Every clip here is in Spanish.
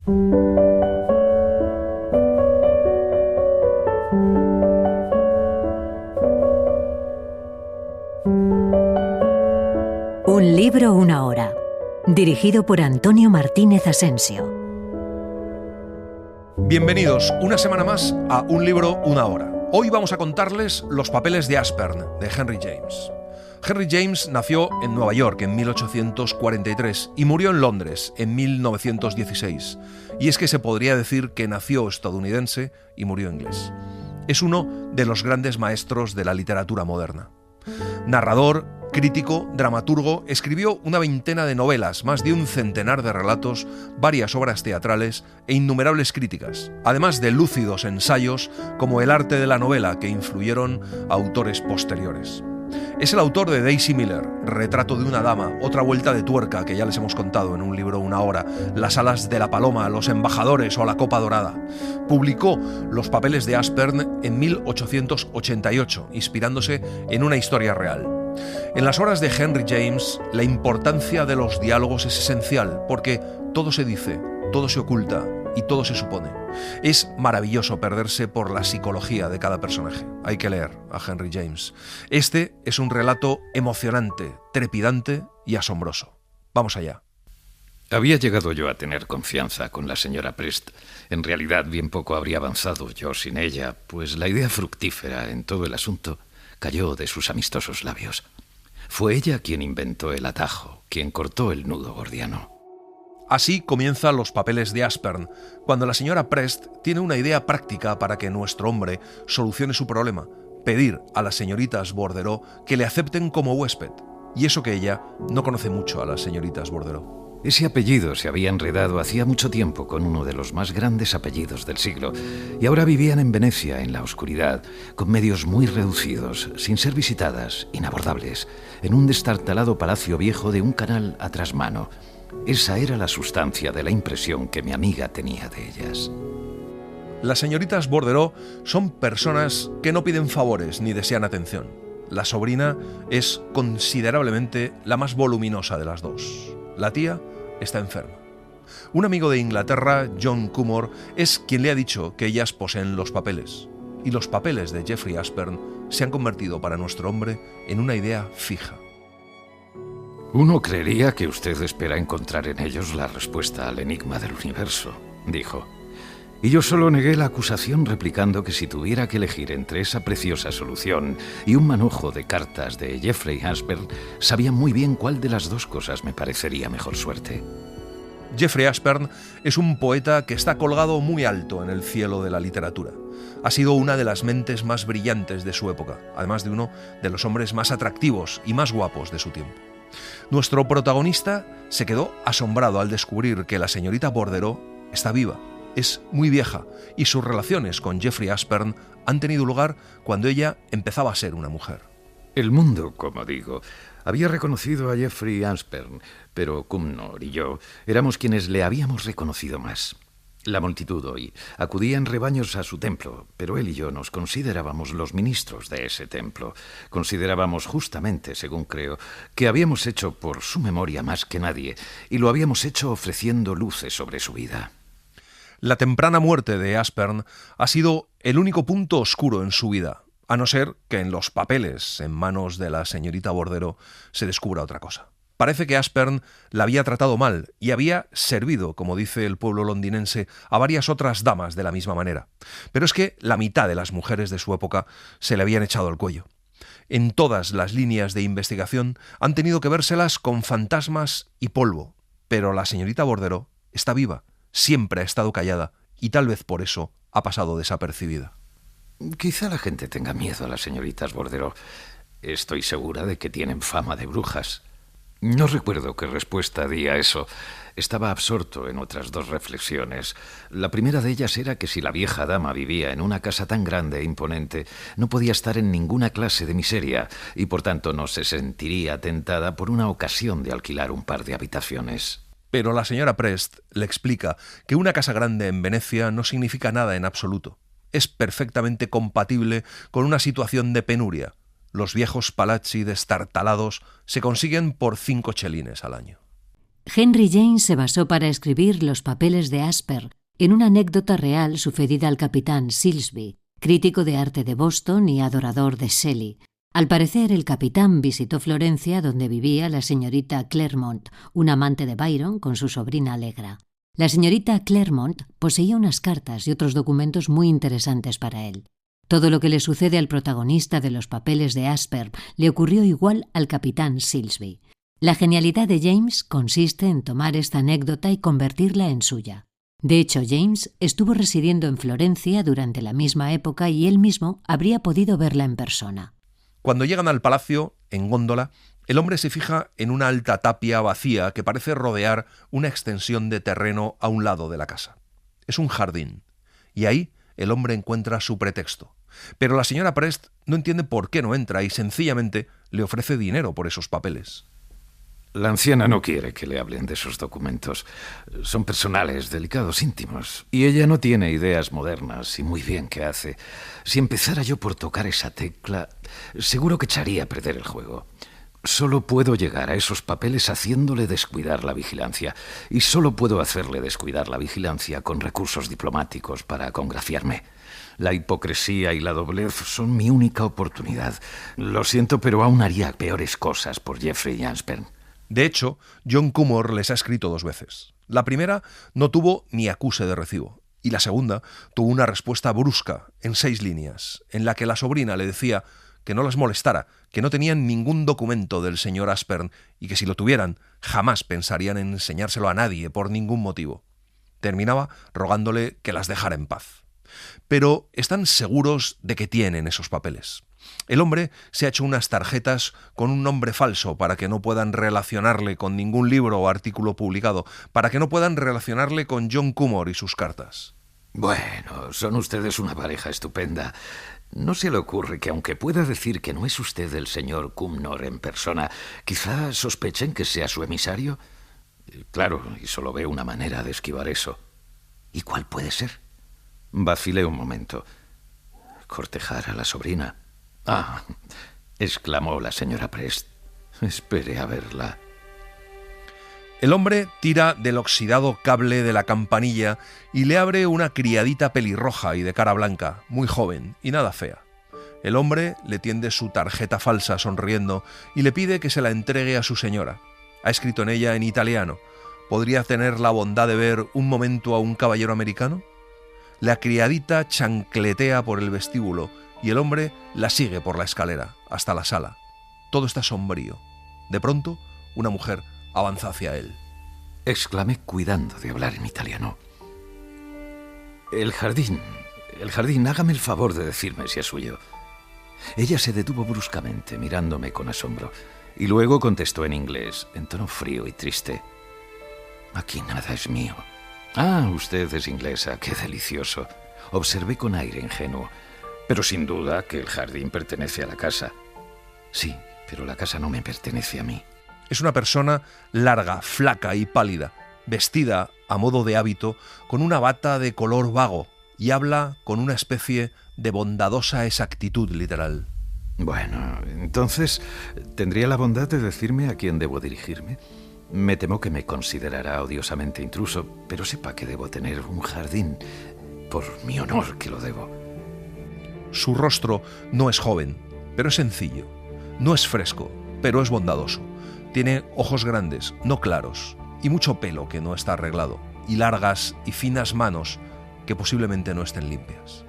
Un libro, una hora. Dirigido por Antonio Martínez Asensio. Bienvenidos una semana más a Un libro, una hora. Hoy vamos a contarles Los papeles de Aspern, de Henry James. Henry James nació en Nueva York en 1843 y murió en Londres en 1916. Y es que se podría decir que nació estadounidense y murió inglés. Es uno de los grandes maestros de la literatura moderna. Narrador, crítico, dramaturgo, escribió una veintena de novelas, más de un centenar de relatos, varias obras teatrales e innumerables críticas, además de lúcidos ensayos como El arte de la novela, que influyeron a autores posteriores. Es el autor de Daisy Miller, Retrato de una dama, Otra vuelta de tuerca, que ya les hemos contado en Un libro, una hora, Las alas de la paloma, Los embajadores o La copa dorada. Publicó Los papeles de Aspern en 1888, inspirándose en una historia real. En las obras de Henry James, la importancia de los diálogos es esencial, porque todo se dice, todo se oculta y todo se supone. Es maravilloso perderse por la psicología de cada personaje. Hay que leer a Henry James. Este es un relato emocionante, trepidante y asombroso. Vamos allá. Había llegado yo a tener confianza con la señora Prest. En realidad, bien poco habría avanzado yo sin ella, pues la idea fructífera en todo el asunto cayó de sus amistosos labios. Fue ella quien inventó el atajo, quien cortó el nudo gordiano. Así comienzan Los papeles de Aspern, cuando la señora Prest tiene una idea práctica para que nuestro hombre solucione su problema: pedir a las señoritas Bordereau que le acepten como huésped. Y eso que ella no conoce mucho a las señoritas Bordereau. Ese apellido se había enredado hacía mucho tiempo con uno de los más grandes apellidos del siglo, y ahora vivían en Venecia, en la oscuridad, con medios muy reducidos, sin ser visitadas, inabordables, en un destartalado palacio viejo de un canal a trasmano. Esa era la sustancia de la impresión que mi amiga tenía de ellas. Las señoritas Bordereau son personas que no piden favores ni desean atención. La sobrina es considerablemente la más voluminosa de las dos. La tía está enferma. Un amigo de Inglaterra, John Cumor, es quien le ha dicho que ellas poseen los papeles. Y los papeles de Jeffrey Aspern se han convertido para nuestro hombre en una idea fija. Uno creería que usted espera encontrar en ellos la respuesta al enigma del universo, dijo. Y yo solo negué la acusación replicando que si tuviera que elegir entre esa preciosa solución y un manojo de cartas de Jeffrey Aspern, sabía muy bien cuál de las dos cosas me parecería mejor suerte. Jeffrey Aspern es un poeta que está colgado muy alto en el cielo de la literatura. Ha sido una de las mentes más brillantes de su época, además de uno de los hombres más atractivos y más guapos de su tiempo. Nuestro protagonista se quedó asombrado al descubrir que la señorita Bordereau está viva. Es muy vieja y sus relaciones con Jeffrey Aspern han tenido lugar cuando ella empezaba a ser una mujer. El mundo, como digo, había reconocido a Jeffrey Aspern, pero Cumnor y yo éramos quienes le habíamos reconocido más. La multitud hoy acudía en rebaños a su templo, pero él y yo nos considerábamos los ministros de ese templo. Considerábamos justamente, según creo, que habíamos hecho por su memoria más que nadie, y lo habíamos hecho ofreciendo luces sobre su vida. La temprana muerte de Aspern ha sido el único punto oscuro en su vida, a no ser que en los papeles en manos de la señorita Bordereau se descubra otra cosa. Parece que Aspern la había tratado mal y había servido, como dice el pueblo londinense, a varias otras damas de la misma manera. Pero es que la mitad de las mujeres de su época se le habían echado al cuello. En todas las líneas de investigación han tenido que vérselas con fantasmas y polvo. Pero la señorita Bordereau está viva, siempre ha estado callada y tal vez por eso ha pasado desapercibida. Quizá la gente tenga miedo a las señoritas Bordereau. Estoy segura de que tienen fama de brujas. No recuerdo qué respuesta di a eso. Estaba absorto en otras dos reflexiones. La primera de ellas era que si la vieja dama vivía en una casa tan grande e imponente, no podía estar en ninguna clase de miseria y por tanto no se sentiría tentada por una ocasión de alquilar un par de habitaciones. Pero la señora Prest le explica que una casa grande en Venecia no significa nada en absoluto. Es perfectamente compatible con una situación de penuria. Los viejos palazzi destartalados se consiguen por 5 chelines al año. Henry James se basó para escribir Los papeles de Asper en una anécdota real sucedida al capitán Silsby, crítico de arte de Boston y adorador de Shelley. Al parecer, el capitán visitó Florencia, donde vivía la señorita Claremont, una amante de Byron, con su sobrina Allegra. La señorita Claremont poseía unas cartas y otros documentos muy interesantes para él. Todo lo que le sucede al protagonista de Los papeles de Asper le ocurrió igual al capitán Silsby. La genialidad de James consiste en tomar esta anécdota y convertirla en suya. De hecho, James estuvo residiendo en Florencia durante la misma época y él mismo habría podido verla en persona. Cuando llegan al palacio, en góndola, el hombre se fija en una alta tapia vacía que parece rodear una extensión de terreno a un lado de la casa. Es un jardín, y ahí el hombre encuentra su pretexto. Pero la señora Prest no entiende por qué no entra y sencillamente le ofrece dinero por esos papeles. La anciana no quiere que le hablen de esos documentos. Son personales, delicados, íntimos. Y ella no tiene ideas modernas, y muy bien que hace. Si empezara yo por tocar esa tecla, seguro que echaría a perder el juego. Solo puedo llegar a esos papeles haciéndole descuidar la vigilancia. Y solo puedo hacerle descuidar la vigilancia con recursos diplomáticos para congraciarme. La hipocresía y la doblez son mi única oportunidad. Lo siento, pero aún haría peores cosas por Jeffrey Aspern. De hecho, John Cumor les ha escrito 2 veces. La primera no tuvo ni acuse de recibo, y la segunda tuvo una respuesta brusca, en 6 líneas, en la que la sobrina le decía que no las molestara, que no tenían ningún documento del señor Aspern y que si lo tuvieran, jamás pensarían en enseñárselo a nadie por ningún motivo. Terminaba rogándole que las dejara en paz. Pero están seguros de que tienen esos papeles. El hombre se ha hecho unas tarjetas con un nombre falso para que no puedan relacionarle con ningún libro o artículo publicado, para que no puedan relacionarle con John Cumor y sus cartas. Bueno, son ustedes una pareja estupenda. ¿No se le ocurre que, aunque pueda decir que no es usted el señor Cumnor en persona, quizá sospechen que sea su emisario? Claro, y solo veo una manera de esquivar eso. ¿Y cuál puede ser? Vacilé un momento. Cortejar a la sobrina. Ah, exclamó la señora Prest. Espere a verla. El hombre tira del oxidado cable de la campanilla y le abre una criadita pelirroja y de cara blanca, muy joven y nada fea. El hombre le tiende su tarjeta falsa sonriendo y le pide que se la entregue a su señora. Ha escrito en ella en italiano. ¿Podría tener la bondad de ver un momento a un caballero americano? La criadita chancletea por el vestíbulo y el hombre la sigue por la escalera hasta la sala. Todo está sombrío. De pronto, una mujer avanza hacia él. Exclamé cuidando de hablar en italiano. El jardín, hágame el favor de decirme si es suyo. Ella se detuvo bruscamente, mirándome con asombro, y luego contestó en inglés, en tono frío y triste. Aquí nada es mío. Ah, usted es inglesa, qué delicioso. Observé con aire ingenuo. Pero sin duda que el jardín pertenece a la casa. Sí, pero la casa no me pertenece a mí. Es una persona larga, flaca y pálida, vestida a modo de hábito con una bata de color vago y habla con una especie de bondadosa exactitud literal. Bueno, entonces, ¿tendría la bondad de decirme a quién debo dirigirme? Me temo que me considerará odiosamente intruso, pero sepa que debo tener un jardín. Por mi honor que lo debo. Su rostro no es joven, pero es sencillo. No es fresco, pero es bondadoso. Tiene ojos grandes, no claros, y mucho pelo que no está arreglado, y largas y finas manos que posiblemente no estén limpias.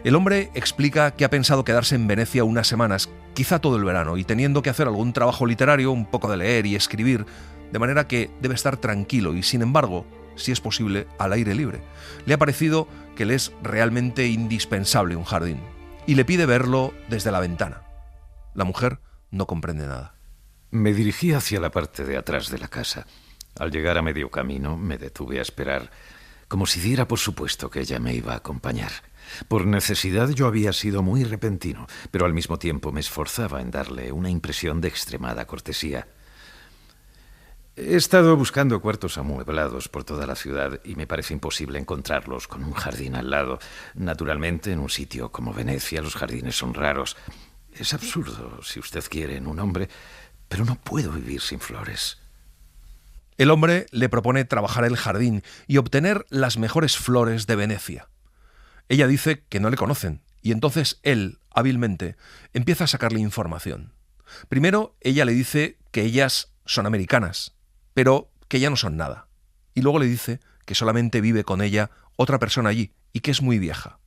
El hombre explica que ha pensado quedarse en Venecia unas semanas, quizá todo el verano, y teniendo que hacer algún trabajo literario, un poco de leer y escribir, de manera que debe estar tranquilo y, sin embargo, si es posible, al aire libre. Le ha parecido que le es realmente indispensable un jardín, y le pide verlo desde la ventana. La mujer no comprende nada. Me dirigí hacia la parte de atrás de la casa. Al llegar a medio camino, me detuve a esperar, como si diera por supuesto que ella me iba a acompañar. Por necesidad yo había sido muy repentino, pero al mismo tiempo me esforzaba en darle una impresión de extremada cortesía. He estado buscando cuartos amueblados por toda la ciudad y me parece imposible encontrarlos con un jardín al lado. Naturalmente, en un sitio como Venecia los jardines son raros. Es absurdo, si usted quiere, en un hombre, pero no puedo vivir sin flores. El hombre le propone trabajar el jardín y obtener las mejores flores de Venecia. Ella dice que no le conocen, y entonces él, hábilmente, empieza a sacarle información. Primero, ella le dice que ellas son americanas, pero que ya no son nada. Y luego le dice que solamente vive con ella otra persona allí y que es muy vieja.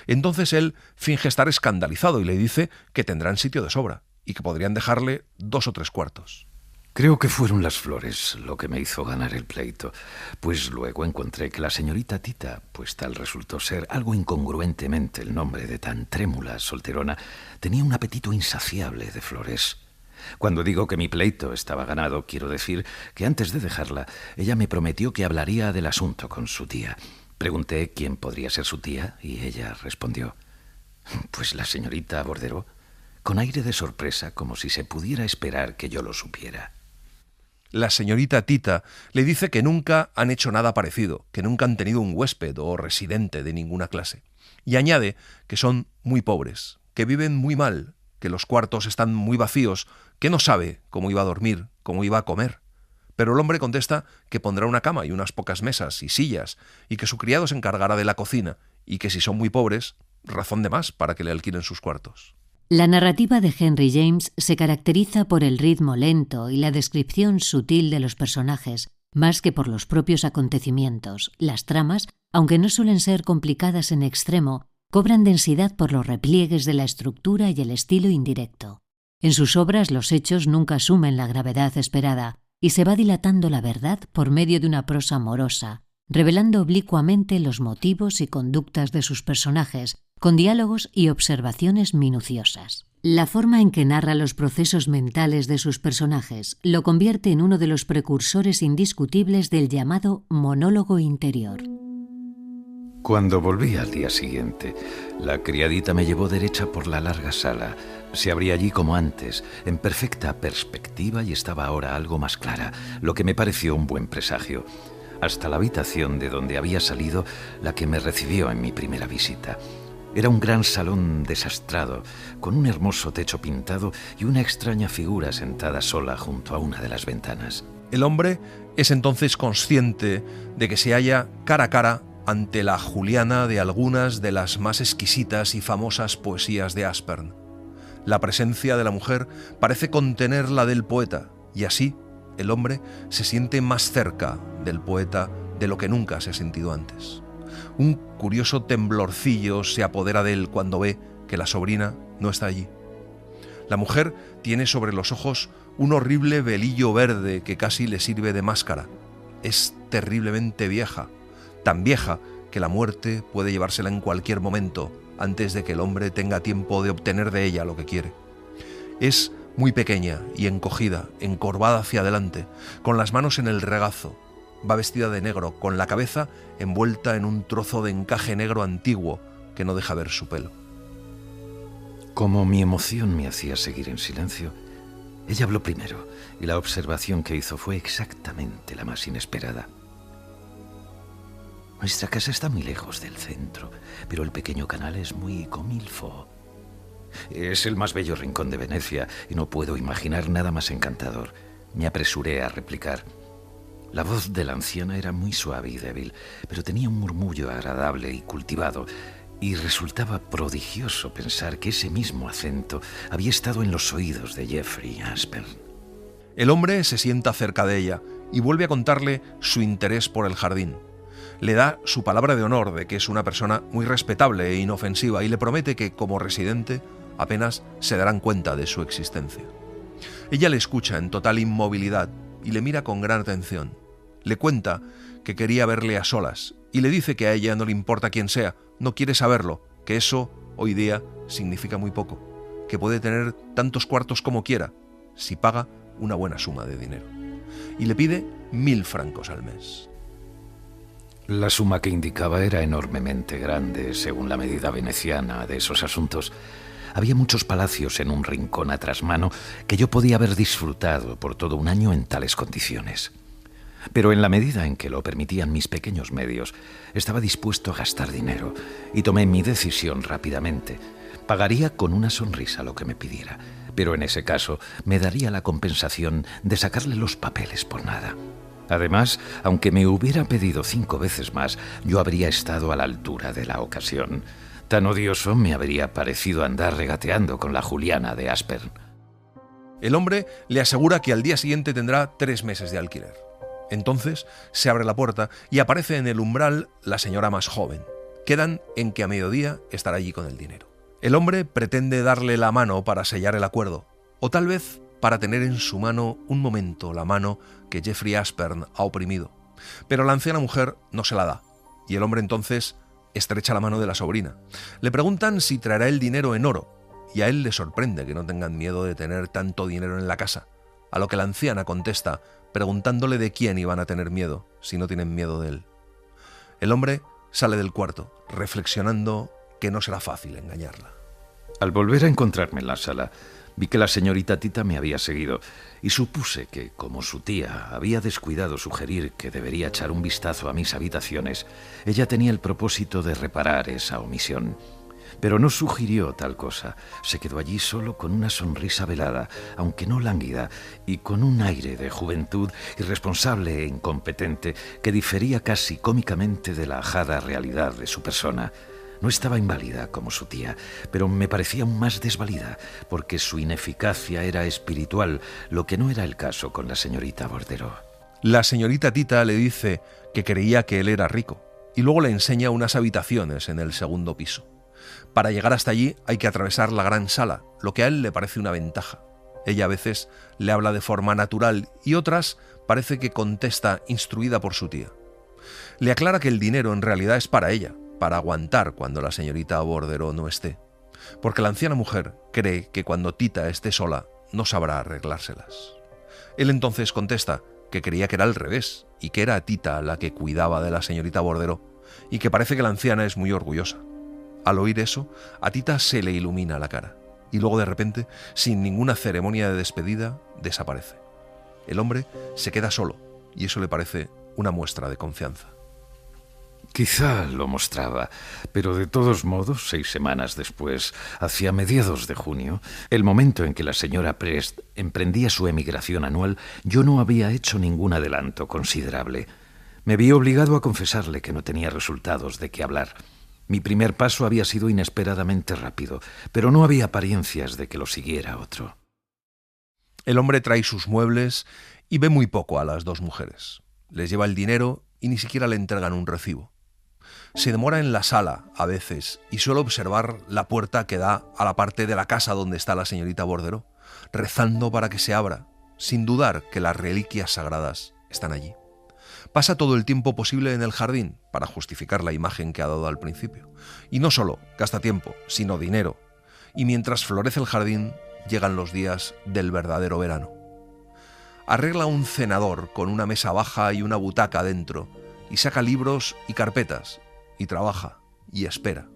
Entonces él finge estar escandalizado y le dice que tendrán sitio de sobra y que podrían dejarle 2 o 3 cuartos. Creo que fueron las flores lo que me hizo ganar el pleito, pues luego encontré que la señorita Tita, pues tal resultó ser algo incongruentemente el nombre de tan trémula solterona, tenía un apetito insaciable de flores. Cuando digo que mi pleito estaba ganado, quiero decir que antes de dejarla, ella me prometió que hablaría del asunto con su tía. Pregunté quién podría ser su tía y ella respondió: pues la señorita Bordereau, con aire de sorpresa, como si se pudiera esperar que yo lo supiera. La señorita Tita le dice que nunca han hecho nada parecido, que nunca han tenido un huésped o residente de ninguna clase. Y añade que son muy pobres, que viven muy mal, que los cuartos están muy vacíos, que no sabe cómo iba a dormir, cómo iba a comer. Pero el hombre contesta que pondrá una cama y unas pocas mesas y sillas, y que su criado se encargará de la cocina, y que si son muy pobres, razón de más para que le alquilen sus cuartos. La narrativa de Henry James se caracteriza por el ritmo lento y la descripción sutil de los personajes, más que por los propios acontecimientos. Las tramas, aunque no suelen ser complicadas en extremo, cobran densidad por los repliegues de la estructura y el estilo indirecto. En sus obras los hechos nunca asumen la gravedad esperada y se va dilatando la verdad por medio de una prosa morosa, revelando oblicuamente los motivos y conductas de sus personajes, con diálogos y observaciones minuciosas. La forma en que narra los procesos mentales de sus personajes lo convierte en uno de los precursores indiscutibles del llamado monólogo interior. Cuando volví al día siguiente, la criadita me llevó derecha por la larga sala. Se abría allí como antes, en perfecta perspectiva, y estaba ahora algo más clara, lo que me pareció un buen presagio. Hasta la habitación de donde había salido la que me recibió en mi primera visita. Era un gran salón desastrado, con un hermoso techo pintado y una extraña figura sentada sola junto a una de las ventanas. El hombre es entonces consciente de que se halla cara a cara ante la Juliana de algunas de las más exquisitas y famosas poesías de Aspern. La presencia de la mujer parece contener la del poeta, y así el hombre se siente más cerca del poeta de lo que nunca se ha sentido antes. Un curioso temblorcillo se apodera de él cuando ve que la sobrina no está allí. La mujer tiene sobre los ojos un horrible velillo verde que casi le sirve de máscara. Es terriblemente vieja, tan vieja que la muerte puede llevársela en cualquier momento antes de que el hombre tenga tiempo de obtener de ella lo que quiere. Es muy pequeña y encogida, encorvada hacia adelante, con las manos en el regazo. Va vestida de negro, con la cabeza envuelta en un trozo de encaje negro antiguo que no deja ver su pelo. Como mi emoción me hacía seguir en silencio, ella habló primero, y la observación que hizo fue exactamente la más inesperada. Nuestra casa está muy lejos del centro, pero el pequeño canal es muy comilfo. Es el más bello rincón de Venecia y no puedo imaginar nada más encantador. Me apresuré a replicar. La voz de la anciana era muy suave y débil, pero tenía un murmullo agradable y cultivado, y resultaba prodigioso pensar que ese mismo acento había estado en los oídos de Jeffrey Aspern. El hombre se sienta cerca de ella y vuelve a contarle su interés por el jardín. Le da su palabra de honor de que es una persona muy respetable e inofensiva y le promete que, como residente, apenas se darán cuenta de su existencia. Ella le escucha en total inmovilidad y le mira con gran atención. Le cuenta que quería verle a solas y le dice que a ella no le importa quién sea, no quiere saberlo, que eso hoy día significa muy poco, que puede tener tantos cuartos como quiera si paga una buena suma de dinero. Y le pide 1.000 francos al mes. La suma que indicaba era enormemente grande, según la medida veneciana de esos asuntos. Había muchos palacios en un rincón a trasmano que yo podía haber disfrutado por todo un año en tales condiciones. Pero en la medida en que lo permitían mis pequeños medios, estaba dispuesto a gastar dinero y tomé mi decisión rápidamente. Pagaría con una sonrisa lo que me pidiera, pero en ese caso me daría la compensación de sacarle los papeles por nada. Además, aunque me hubiera pedido 5 veces más, yo habría estado a la altura de la ocasión. Tan odioso me habría parecido andar regateando con la Juliana de Aspern. El hombre le asegura que al día siguiente tendrá 3 meses de alquiler. Entonces se abre la puerta y aparece en el umbral la señora más joven. Quedan en que a mediodía estará allí con el dinero. El hombre pretende darle la mano para sellar el acuerdo, o tal vez para tener en su mano un momento la mano que Jeffrey Aspern ha oprimido. Pero la anciana mujer no se la da, y el hombre entonces estrecha la mano de la sobrina. Le preguntan si traerá el dinero en oro, y a él le sorprende que no tengan miedo de tener tanto dinero en la casa, a lo que la anciana contesta preguntándole de quién iban a tener miedo si no tienen miedo de él. El hombre sale del cuarto, reflexionando que no será fácil engañarla. Al volver a encontrarme en la sala, vi que la señorita Tita me había seguido y supuse que, como su tía había descuidado sugerir que debería echar un vistazo a mis habitaciones, ella tenía el propósito de reparar esa omisión. Pero no sugirió tal cosa. Se quedó allí solo con una sonrisa velada, aunque no lánguida, y con un aire de juventud irresponsable e incompetente que difería casi cómicamente de la ajada realidad de su persona. No estaba inválida como su tía, pero me parecía aún más desvalida, porque su ineficacia era espiritual, lo que no era el caso con la señorita Bordero. La señorita Tita le dice que creía que él era rico, y luego le enseña unas habitaciones en el segundo piso. Para llegar hasta allí hay que atravesar la gran sala, lo que a él le parece una ventaja. Ella a veces le habla de forma natural y otras parece que contesta instruida por su tía. Le aclara que el dinero en realidad es para ella, para aguantar cuando la señorita Bordero no esté, porque la anciana mujer cree que cuando Tita esté sola no sabrá arreglárselas. Él entonces contesta que creía que era al revés y que era Tita la que cuidaba de la señorita Bordero y que parece que la anciana es muy orgullosa. Al oír eso, a Tita se le ilumina la cara y luego de repente, sin ninguna ceremonia de despedida, desaparece. El hombre se queda solo y eso le parece una muestra de confianza. Quizá lo mostraba, pero de todos modos, 6 semanas después, hacia mediados de junio, el momento en que la señora Prest emprendía su emigración anual, yo no había hecho ningún adelanto considerable. Me vi obligado a confesarle que no tenía resultados de qué hablar. Mi primer paso había sido inesperadamente rápido, pero no había apariencias de que lo siguiera otro. El hombre trae sus muebles y ve muy poco a las 2 mujeres. Les lleva el dinero y ni siquiera le entregan un recibo. Se demora en la sala, a veces, y suele observar la puerta que da a la parte de la casa donde está la señorita Bordero, rezando para que se abra, sin dudar que las reliquias sagradas están allí. Pasa todo el tiempo posible en el jardín para justificar la imagen que ha dado al principio. Y no solo gasta tiempo, sino dinero. Y mientras florece el jardín, llegan los días del verdadero verano. Arregla un cenador con una mesa baja y una butaca dentro, y saca libros y carpetas, y trabaja, y espera.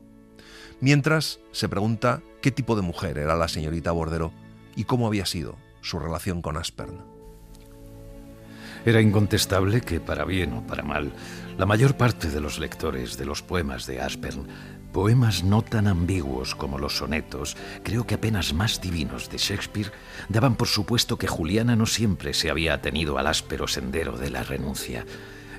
Mientras se pregunta qué tipo de mujer era la señorita Bordero y cómo había sido su relación con Aspern. Era incontestable que, para bien o para mal, la mayor parte de los lectores de los poemas de Aspern, poemas no tan ambiguos como los sonetos, creo que apenas más divinos de Shakespeare, daban por supuesto que Juliana no siempre se había atenido al áspero sendero de la renuncia.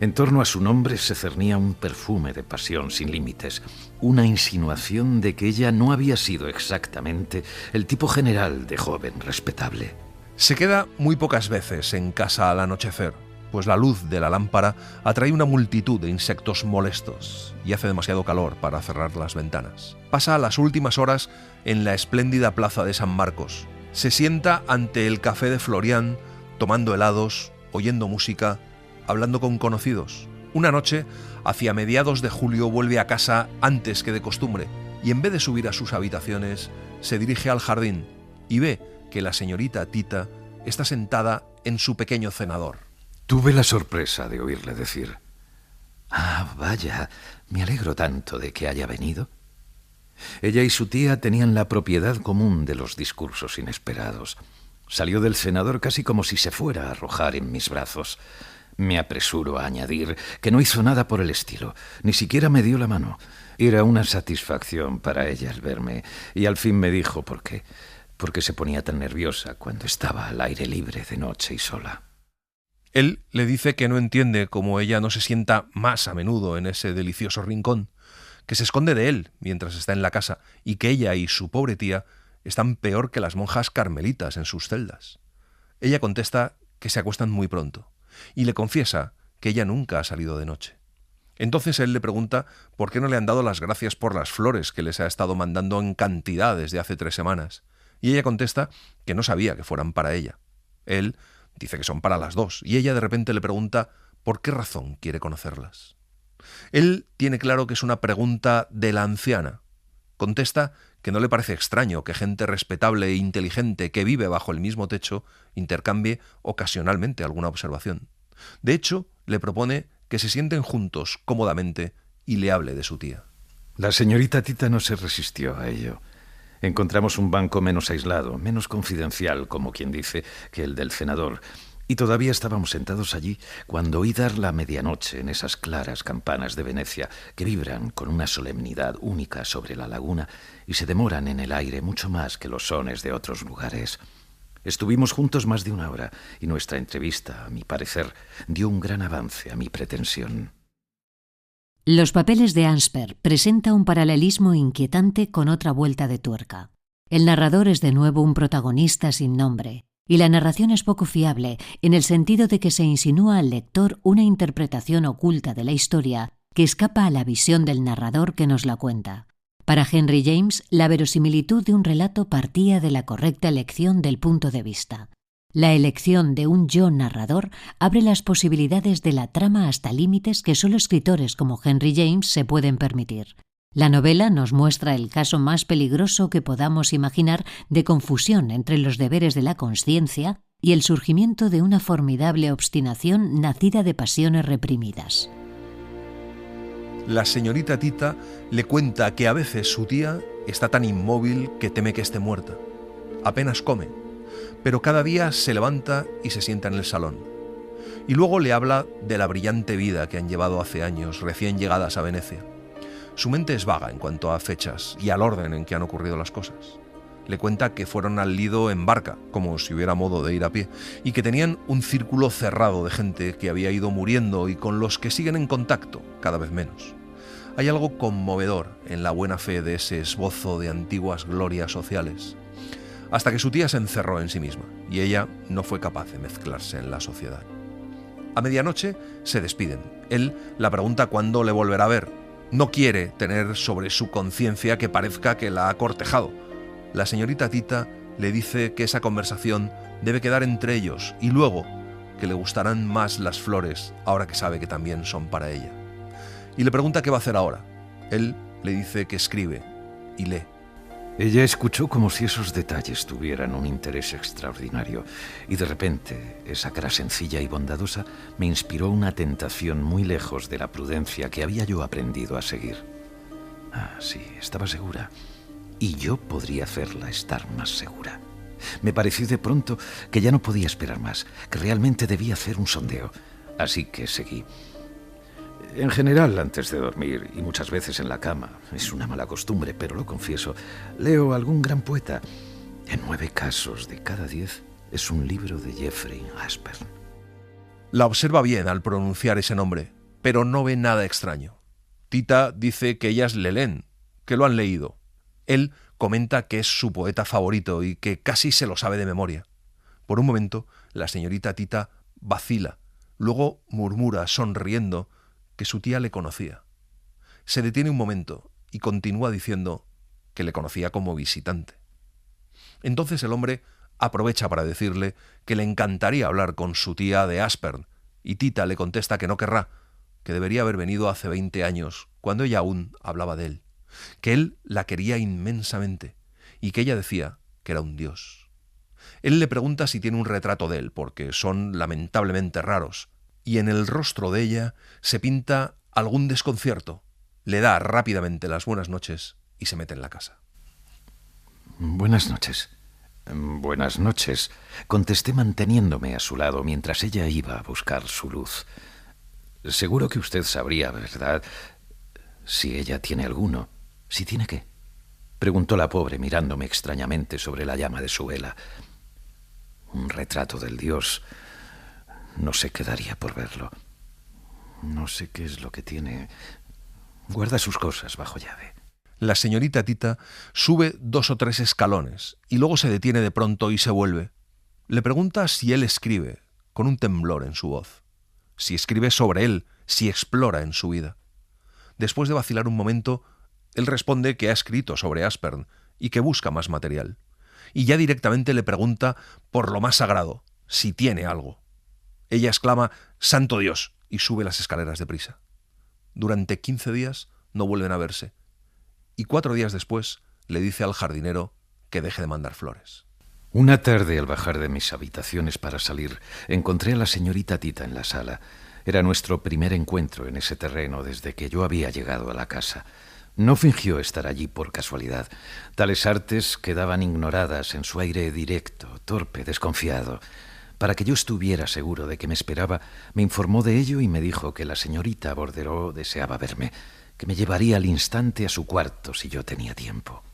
En torno a su nombre se cernía un perfume de pasión sin límites, una insinuación de que ella no había sido exactamente el tipo general de joven respetable. Se queda muy pocas veces en casa al anochecer, pues la luz de la lámpara atrae una multitud de insectos molestos y hace demasiado calor para cerrar las ventanas. Pasa las últimas horas en la espléndida plaza de San Marcos. Se sienta ante el café de Florian, tomando helados, oyendo música, hablando con conocidos. Una noche, hacia mediados de julio, vuelve a casa antes que de costumbre y en vez de subir a sus habitaciones, se dirige al jardín y ve que la señorita Tita está sentada en su pequeño cenador. Tuve la sorpresa de oírle decir: «Ah, vaya, me alegro tanto de que haya venido». Ella y su tía tenían la propiedad común de los discursos inesperados. Salió del cenador casi como si se fuera a arrojar en mis brazos. Me apresuro a añadir que no hizo nada por el estilo, ni siquiera me dio la mano. Era una satisfacción para ella el verme, y al fin me dijo por qué. Porque se ponía tan nerviosa cuando estaba al aire libre de noche y sola. Él le dice que no entiende cómo ella no se sienta más a menudo en ese delicioso rincón, que se esconde de él mientras está en la casa y que ella y su pobre tía están peor que las monjas carmelitas en sus celdas. Ella contesta que se acuestan muy pronto y le confiesa que ella nunca ha salido de noche. Entonces él le pregunta por qué no le han dado las gracias por las flores que les ha estado mandando en cantidad desde hace 3 semanas, y ella contesta que no sabía que fueran para ella. Él dice que son para las dos, y ella de repente le pregunta por qué razón quiere conocerlas. Él tiene claro que es una pregunta de la anciana. Contesta que no le parece extraño que gente respetable e inteligente que vive bajo el mismo techo intercambie ocasionalmente alguna observación. De hecho, le propone que se sienten juntos cómodamente y le hable de su tía. La señorita Tita no se resistió a ello. Encontramos un banco menos aislado, menos confidencial, como quien dice, que el del cenador. Y todavía estábamos sentados allí cuando oí dar la medianoche en esas claras campanas de Venecia que vibran con una solemnidad única sobre la laguna y se demoran en el aire mucho más que los sones de otros lugares. Estuvimos juntos más de 1 hora y nuestra entrevista, a mi parecer, dio un gran avance a mi pretensión. Los papeles de Ansper presenta un paralelismo inquietante con otra vuelta de tuerca. El narrador es de nuevo un protagonista sin nombre, y la narración es poco fiable en el sentido de que se insinúa al lector una interpretación oculta de la historia que escapa a la visión del narrador que nos la cuenta. Para Henry James, la verosimilitud de un relato partía de la correcta elección del punto de vista. La elección de un yo narrador abre las posibilidades de la trama hasta límites que solo escritores como Henry James se pueden permitir. La novela nos muestra el caso más peligroso que podamos imaginar de confusión entre los deberes de la consciencia y el surgimiento de una formidable obstinación nacida de pasiones reprimidas. La señorita Tita le cuenta que a veces su tía está tan inmóvil que teme que esté muerta. Apenas come, pero cada día se levanta y se sienta en el salón. Y luego le habla de la brillante vida que han llevado hace años, recién llegadas a Venecia. Su mente es vaga en cuanto a fechas y al orden en que han ocurrido las cosas. Le cuenta que fueron al Lido en barca, como si hubiera modo de ir a pie, y que tenían un círculo cerrado de gente que había ido muriendo y con los que siguen en contacto, cada vez menos. Hay algo conmovedor en la buena fe de ese esbozo de antiguas glorias sociales, hasta que su tía se encerró en sí misma, y ella no fue capaz de mezclarse en la sociedad. A medianoche se despiden. Él la pregunta cuándo le volverá a ver. No quiere tener sobre su conciencia que parezca que la ha cortejado. La señorita Tita le dice que esa conversación debe quedar entre ellos y luego que le gustarán más las flores ahora que sabe que también son para ella. Y le pregunta qué va a hacer ahora. Él le dice que escribe y lee. Ella escuchó como si esos detalles tuvieran un interés extraordinario y de repente esa cara sencilla y bondadosa me inspiró una tentación muy lejos de la prudencia que había yo aprendido a seguir. Ah, sí, estaba segura. Y yo podría hacerla estar más segura. Me pareció de pronto que ya no podía esperar más, que realmente debía hacer un sondeo. Así que seguí. En general, antes de dormir, y muchas veces en la cama, es una mala costumbre, pero lo confieso, leo algún gran poeta. En 9 casos de cada 10 es un libro de Jeffrey Aspern. La observa bien al pronunciar ese nombre, pero no ve nada extraño. Tita dice que ellas le leen, que lo han leído. Él comenta que es su poeta favorito y que casi se lo sabe de memoria. Por un momento, la señorita Tita vacila, luego murmura, sonriendo, que su tía le conocía. Se detiene un momento y continúa diciendo que le conocía como visitante. Entonces el hombre aprovecha para decirle que le encantaría hablar con su tía de Aspern, y Tita le contesta que no querrá, que debería haber venido hace 20 años, cuando ella aún hablaba de él, que él la quería inmensamente y que ella decía que era un dios. Él le pregunta si tiene un retrato de él, porque son lamentablemente raros, y en el rostro de ella se pinta algún desconcierto. Le da rápidamente las buenas noches y se mete en la casa. Buenas noches. Buenas noches, contesté manteniéndome a su lado mientras ella iba a buscar su luz. Seguro que usted sabría, ¿verdad?, si ella tiene alguno. ¿Si tiene qué?, preguntó la pobre mirándome extrañamente sobre la llama de su vela. Un retrato del dios. No sé qué daría por verlo. No sé qué es lo que tiene. Guarda sus cosas bajo llave. La señorita Tita sube 2 o 3 escalones y luego se detiene de pronto y se vuelve. Le pregunta si él escribe, con un temblor en su voz. Si escribe sobre él, si explora en su vida. Después de vacilar un momento, él responde que ha escrito sobre Aspern y que busca más material. Y ya directamente le pregunta por lo más sagrado, si tiene algo. Ella exclama «¡Santo Dios!» y sube las escaleras deprisa. Durante 15 días no vuelven a verse. Y 4 días después le dice al jardinero que deje de mandar flores. Una tarde, al bajar de mis habitaciones para salir, encontré a la señorita Tita en la sala. Era nuestro primer encuentro en ese terreno desde que yo había llegado a la casa. No fingió estar allí por casualidad. Tales artes quedaban ignoradas en su aire directo, torpe, desconfiado. Para que yo estuviera seguro de que me esperaba, me informó de ello y me dijo que la señorita Bordereau deseaba verme, que me llevaría al instante a su cuarto si yo tenía tiempo.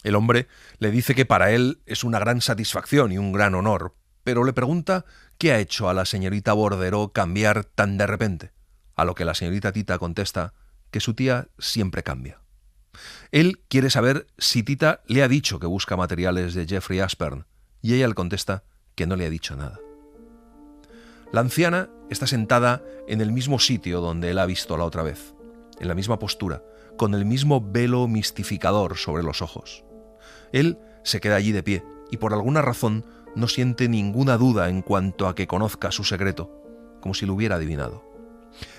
El hombre le dice que para él es una gran satisfacción y un gran honor, pero le pregunta qué ha hecho a la señorita Bordereau cambiar tan de repente, a lo que la señorita Tita contesta que su tía siempre cambia. Él quiere saber si Tita le ha dicho que busca materiales de Jeffrey Aspern, y ella le contesta que no le ha dicho nada. La anciana está sentada en el mismo sitio donde él ha visto la otra vez, en la misma postura, con el mismo velo mistificador sobre los ojos. Él se queda allí de pie y por alguna razón no siente ninguna duda en cuanto a que conozca su secreto, como si lo hubiera adivinado.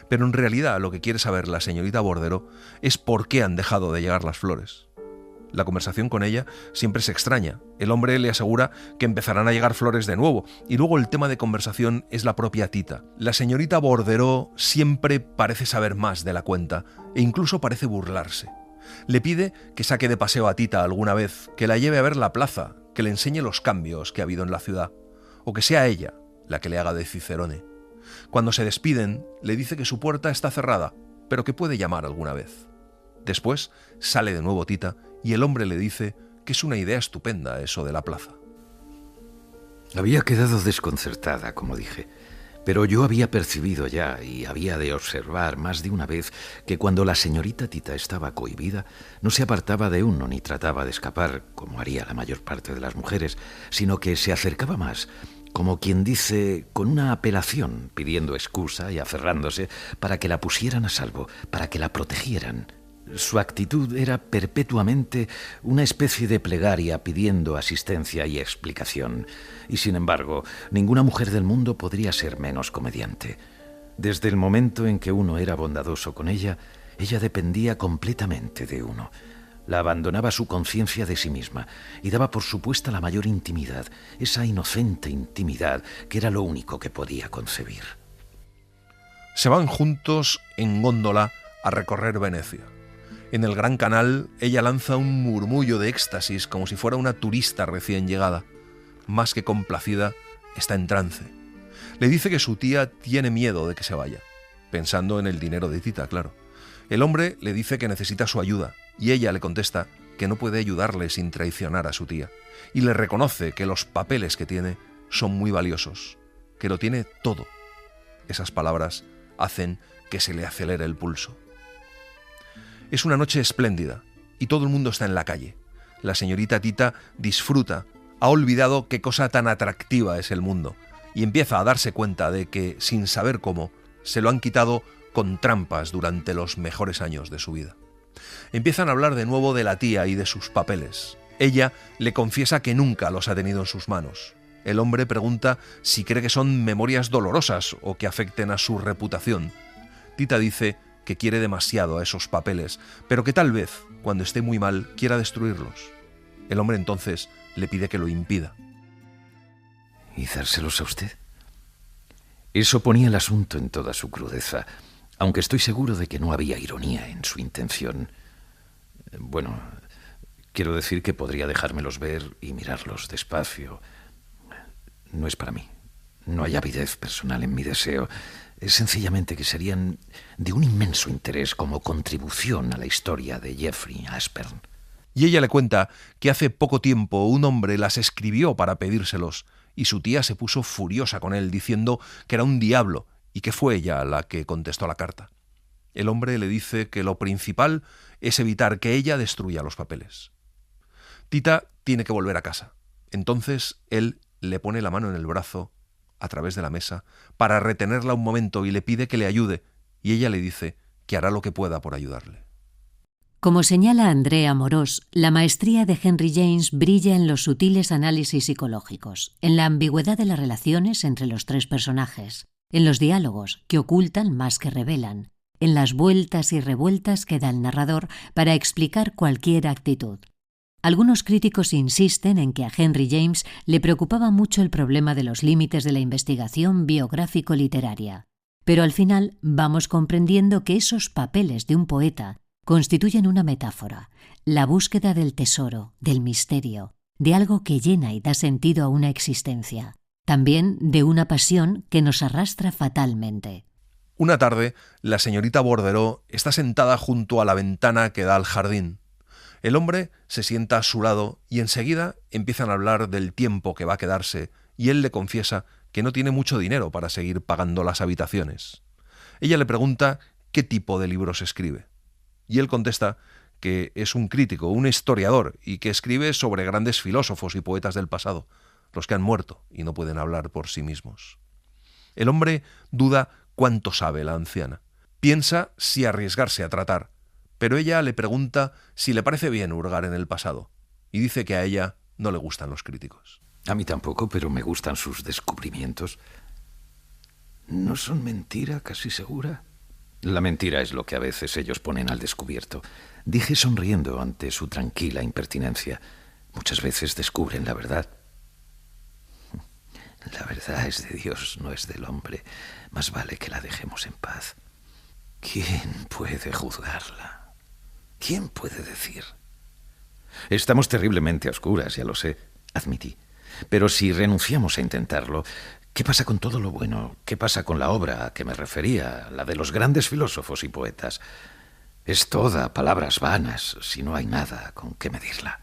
Pero en realidad lo que quiere saber la señorita Bordereau es por qué han dejado de llegar las flores. La conversación con ella siempre es extraña. El hombre le asegura que empezarán a llegar flores de nuevo, y luego el tema de conversación es la propia Tita. La señorita Bordereau siempre parece saber más de la cuenta, e incluso parece burlarse. Le pide que saque de paseo a Tita alguna vez, que la lleve a ver la plaza, que le enseñe los cambios que ha habido en la ciudad, o que sea ella la que le haga de cicerone. Cuando se despiden, le dice que su puerta está cerrada, pero que puede llamar alguna vez. Después sale de nuevo Tita y el hombre le dice que es una idea estupenda eso de la plaza. Había quedado desconcertada, como dije, pero yo había percibido ya y había de observar más de una vez que cuando la señorita Tita estaba cohibida, no se apartaba de uno ni trataba de escapar, como haría la mayor parte de las mujeres, sino que se acercaba más, como quien dice, con una apelación, pidiendo excusa y aferrándose para que la pusieran a salvo, para que la protegieran. Su actitud era perpetuamente una especie de plegaria pidiendo asistencia y explicación, y sin embargo, ninguna mujer del mundo podría ser menos comediante. Desde el momento en que uno era bondadoso con ella, ella dependía completamente de uno. La abandonaba su conciencia de sí misma y daba por supuesta la mayor intimidad, esa inocente intimidad que era lo único que podía concebir. Se van juntos en góndola a recorrer Venecia. En el Gran Canal, ella lanza un murmullo de éxtasis como si fuera una turista recién llegada. Más que complacida, está en trance. Le dice que su tía tiene miedo de que se vaya, pensando en el dinero de Tita, claro. El hombre le dice que necesita su ayuda, y ella le contesta que no puede ayudarle sin traicionar a su tía, y le reconoce que los papeles que tiene son muy valiosos, que lo tiene todo. Esas palabras hacen que se le acelere el pulso. Es una noche espléndida y todo el mundo está en la calle. La señorita Tita disfruta, ha olvidado qué cosa tan atractiva es el mundo y empieza a darse cuenta de que, sin saber cómo, se lo han quitado con trampas durante los mejores años de su vida. Empiezan a hablar de nuevo de la tía y de sus papeles. Ella le confiesa que nunca los ha tenido en sus manos. El hombre pregunta si cree que son memorias dolorosas o que afecten a su reputación. Tita dice que quiere demasiado a esos papeles, pero que tal vez, cuando esté muy mal, quiera destruirlos. El hombre entonces le pide que lo impida. ¿Y dárselos a usted? Eso ponía el asunto en toda su crudeza, aunque estoy seguro de que no había ironía en su intención. Bueno, quiero decir que podría dejármelos ver y mirarlos despacio. No es para mí. No hay avidez personal en mi deseo. Es sencillamente que serían de un inmenso interés como contribución a la historia de Jeffrey Aspern. Y ella le cuenta que hace poco tiempo un hombre las escribió para pedírselos y su tía se puso furiosa con él, diciendo que era un diablo y que fue ella la que contestó la carta. El hombre le dice que lo principal es evitar que ella destruya los papeles. Tita tiene que volver a casa. Entonces él le pone la mano en el brazo a través de la mesa para retenerla un momento y le pide que le ayude, y ella le dice que hará lo que pueda por ayudarle. Como señala Andrea Amorós, la maestría de Henry James brilla en los sutiles análisis psicológicos, en la ambigüedad de las relaciones entre los tres personajes, en los diálogos que ocultan más que revelan, en las vueltas y revueltas que da el narrador para explicar cualquier actitud. Algunos críticos insisten en que a Henry James le preocupaba mucho el problema de los límites de la investigación biográfico-literaria, pero al final vamos comprendiendo que esos papeles de un poeta constituyen una metáfora, la búsqueda del tesoro, del misterio, de algo que llena y da sentido a una existencia, también de una pasión que nos arrastra fatalmente. Una tarde, la señorita Bordereau está sentada junto a la ventana que da al jardín. El hombre se sienta a su lado y enseguida empiezan a hablar del tiempo que va a quedarse y él le confiesa que no tiene mucho dinero para seguir pagando las habitaciones. Ella le pregunta qué tipo de libros escribe y él contesta que es un crítico, un historiador y que escribe sobre grandes filósofos y poetas del pasado, los que han muerto y no pueden hablar por sí mismos. El hombre duda cuánto sabe la anciana. Piensa si arriesgarse a tratar, pero ella le pregunta si le parece bien hurgar en el pasado, y dice que a ella no le gustan los críticos. A mí tampoco, pero me gustan sus descubrimientos. ¿No son mentira, casi segura? La mentira es lo que a veces ellos ponen al descubierto. Dije sonriendo ante su tranquila impertinencia. Muchas veces descubren la verdad. La verdad es de Dios, no es del hombre. Más vale que la dejemos en paz. ¿Quién puede juzgarla? ¿Quién puede decir? Estamos terriblemente a oscuras, ya lo sé, admití. Pero si renunciamos a intentarlo, ¿qué pasa con todo lo bueno? ¿Qué pasa con la obra a que me refería, la de los grandes filósofos y poetas? Es toda palabras vanas si no hay nada con qué medirla.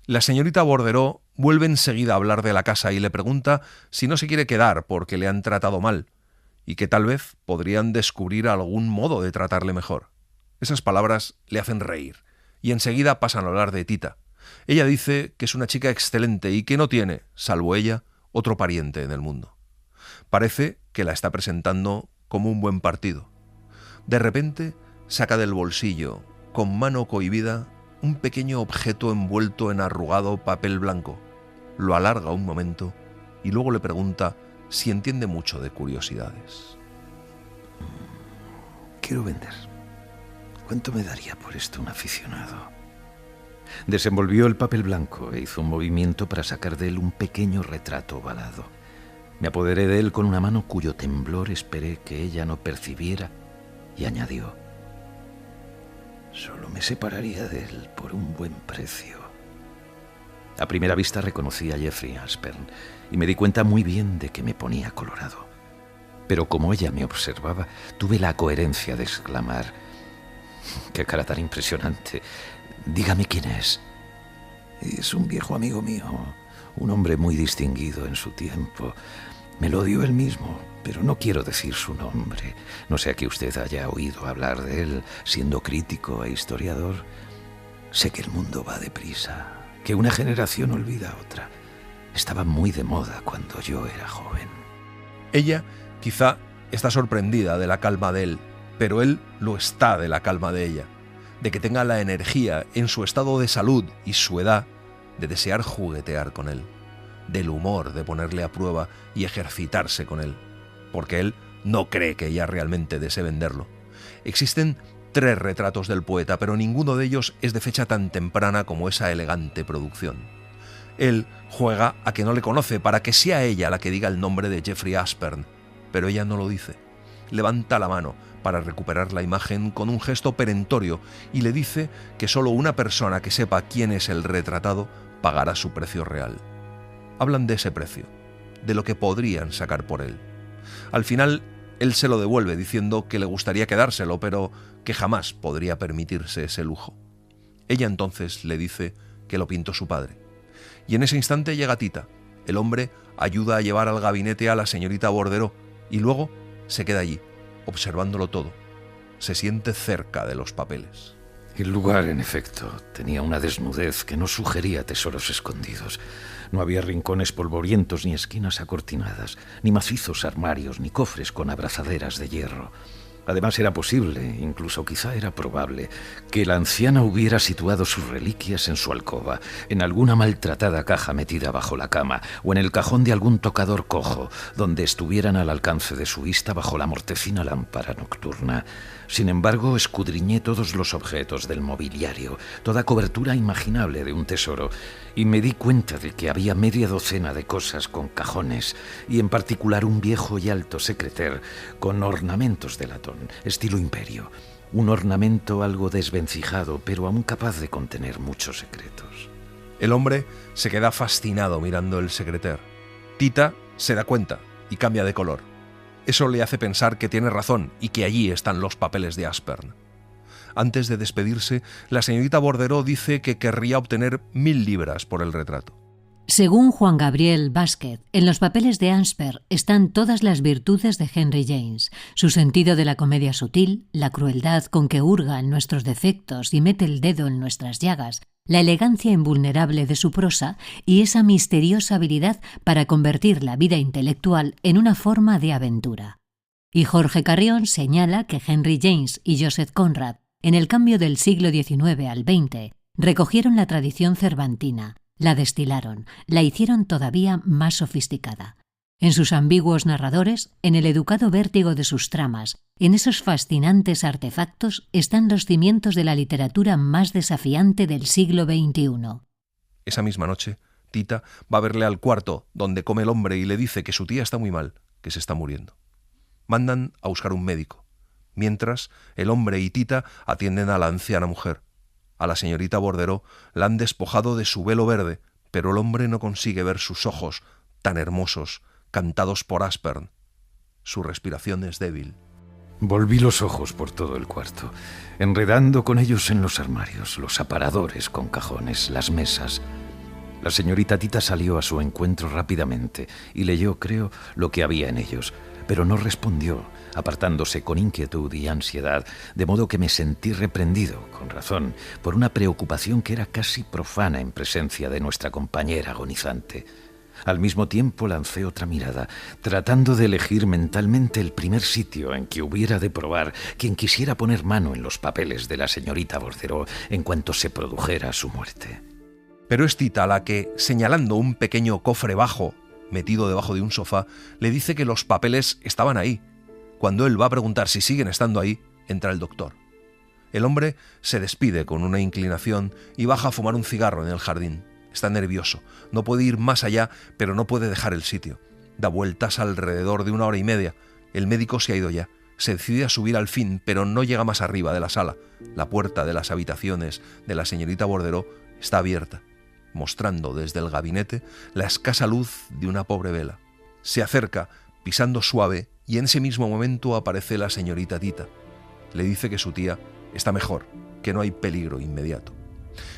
La señorita Bordereau vuelve enseguida a hablar de la casa y le pregunta si no se quiere quedar porque le han tratado mal y que tal vez podrían descubrir algún modo de tratarle mejor. Esas palabras le hacen reír y enseguida pasan a hablar de Tita. Ella dice que es una chica excelente y que no tiene, salvo ella, otro pariente en el mundo. Parece que la está presentando como un buen partido. De repente saca del bolsillo, con mano cohibida, un pequeño objeto envuelto en arrugado papel blanco. Lo alarga un momento y luego le pregunta si entiende mucho de curiosidades. Quiero vender. ¿Cuánto me daría por esto un aficionado? Desenvolvió el papel blanco e hizo un movimiento para sacar de él un pequeño retrato ovalado. Me apoderé de él con una mano cuyo temblor esperé que ella no percibiera y añadió: solo me separaría de él por un buen precio. A primera vista reconocí a Jeffrey Aspern y me di cuenta muy bien de que me ponía colorado. Pero como ella me observaba, tuve la coherencia de exclamar: ¡qué cara tan impresionante! Dígame quién es. Es un viejo amigo mío, un hombre muy distinguido en su tiempo. Me lo dio él mismo, pero no quiero decir su nombre. No sea que usted haya oído hablar de él, siendo crítico e historiador. Sé que el mundo va deprisa, que una generación olvida a otra. Estaba muy de moda cuando yo era joven. Ella quizá está sorprendida de la calma de él, pero él lo está de la calma de ella, de que tenga la energía en su estado de salud y su edad de desear juguetear con él, del humor de ponerle a prueba y ejercitarse con él, porque él no cree que ella realmente desee venderlo. Existen 3 retratos del poeta, pero ninguno de ellos es de fecha tan temprana como esa elegante producción. Él juega a que no le conoce para que sea ella la que diga el nombre de Jeffrey Aspern, pero ella no lo dice. Levanta la mano para recuperar la imagen con un gesto perentorio y le dice que solo una persona que sepa quién es el retratado pagará su precio real. Hablan de ese precio, de lo que podrían sacar por él. Al final, él se lo devuelve diciendo que le gustaría quedárselo, pero que jamás podría permitirse ese lujo. Ella entonces le dice que lo pintó su padre. Y en ese instante llega Tita. El hombre ayuda a llevar al gabinete a la señorita Bordereau y luego se queda allí, observándolo todo. Se siente cerca de los papeles. El lugar, en efecto, tenía una desnudez que no sugería tesoros escondidos. No había rincones polvorientos ni esquinas acortinadas, ni macizos armarios, ni cofres con abrazaderas de hierro. Además, era posible, incluso quizá era probable, que la anciana hubiera situado sus reliquias en su alcoba, en alguna maltratada caja metida bajo la cama, o en el cajón de algún tocador cojo, donde estuvieran al alcance de su vista bajo la mortecina lámpara nocturna. Sin embargo, escudriñé todos los objetos del mobiliario, toda cobertura imaginable de un tesoro, y me di cuenta de que había media docena de cosas con cajones, y en particular un viejo y alto secreter con ornamentos de latón, estilo imperio. Un ornamento algo desvencijado, pero aún capaz de contener muchos secretos. El hombre se queda fascinado mirando el secreter. Tita se da cuenta y cambia de color. Eso le hace pensar que tiene razón y que allí están los papeles de Aspern. Antes de despedirse, la señorita Bordereau dice que querría obtener 1000 libras por el retrato. Según Juan Gabriel Vázquez, en los papeles de Aspern están todas las virtudes de Henry James, su sentido de la comedia sutil, la crueldad con que hurga en nuestros defectos y mete el dedo en nuestras llagas, la elegancia invulnerable de su prosa y esa misteriosa habilidad para convertir la vida intelectual en una forma de aventura. Y Jorge Carrión señala que Henry James y Joseph Conrad, en el cambio del siglo XIX al XX, recogieron la tradición cervantina, la destilaron, la hicieron todavía más sofisticada. En sus ambiguos narradores, en el educado vértigo de sus tramas, en esos fascinantes artefactos están los cimientos de la literatura más desafiante del siglo XXI. Esa misma noche, Tita va a verle al cuarto donde come el hombre y le dice que su tía está muy mal, que se está muriendo. Mandan a buscar un médico. Mientras, el hombre y Tita atienden a la anciana mujer. A la señorita Bordereau la han despojado de su velo verde, pero el hombre no consigue ver sus ojos tan hermosos, cantados por Aspern. Su respiración es débil. Volví los ojos por todo el cuarto, enredando con ellos en los armarios, los aparadores con cajones, las mesas. La señorita Tita salió a su encuentro rápidamente y leyó, creo, lo que había en ellos, pero no respondió, apartándose con inquietud y ansiedad, de modo que me sentí reprendido, con razón, por una preocupación que era casi profana en presencia de nuestra compañera agonizante. Al mismo tiempo lancé otra mirada, tratando de elegir mentalmente el primer sitio en que hubiera de probar quien quisiera poner mano en los papeles de la señorita Bordereau en cuanto se produjera su muerte. Pero es Tita la que, señalando un pequeño cofre bajo, metido debajo de un sofá, le dice que los papeles estaban ahí. Cuando él va a preguntar si siguen estando ahí, entra el doctor. El hombre se despide con una inclinación y baja a fumar un cigarro en el jardín. Está nervioso, no puede ir más allá, pero no puede dejar el sitio. Da vueltas alrededor de 1 hora y media. El médico se ha ido ya. Se decide a subir al fin, pero no llega más arriba de la sala. La puerta de las habitaciones de la señorita Bordereau está abierta, mostrando desde el gabinete la escasa luz de una pobre vela. Se acerca, pisando suave, y en ese mismo momento aparece la señorita Tita. Le dice que su tía está mejor, que no hay peligro inmediato.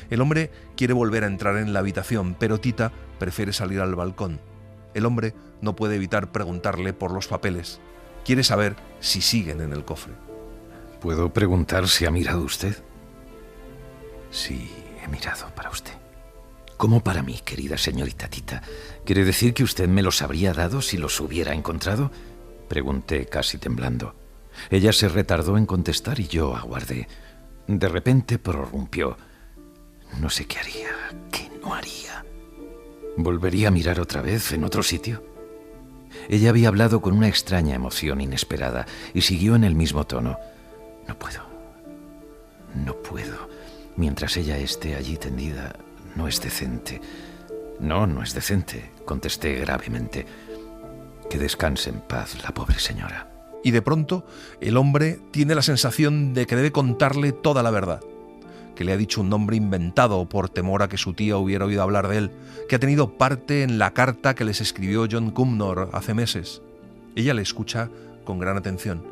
El hombre quiere volver a entrar en la habitación, pero Tita prefiere salir al balcón. El hombre no puede evitar preguntarle por los papeles. Quiere saber si siguen en el cofre. ¿Puedo preguntar si ha mirado usted? Sí, he mirado para usted. ¿Cómo para mí, querida señorita Tita? ¿Quiere decir que usted me los habría dado si los hubiera encontrado? Pregunté casi temblando. Ella se retardó en contestar y yo aguardé. De repente prorrumpió. No sé qué haría, qué no haría. ¿Volvería a mirar otra vez en otro sitio? Ella había hablado con una extraña emoción inesperada y siguió en el mismo tono. No puedo. Mientras ella esté allí tendida, no es decente. No es decente, contesté gravemente. Que descanse en paz la pobre señora. Y de pronto, el hombre tiene la sensación de que debe contarle toda la verdad. Que le ha dicho un nombre inventado por temor a que su tía hubiera oído hablar de él, que ha tenido parte en la carta que les escribió John Cumnor hace meses. Ella le escucha con gran atención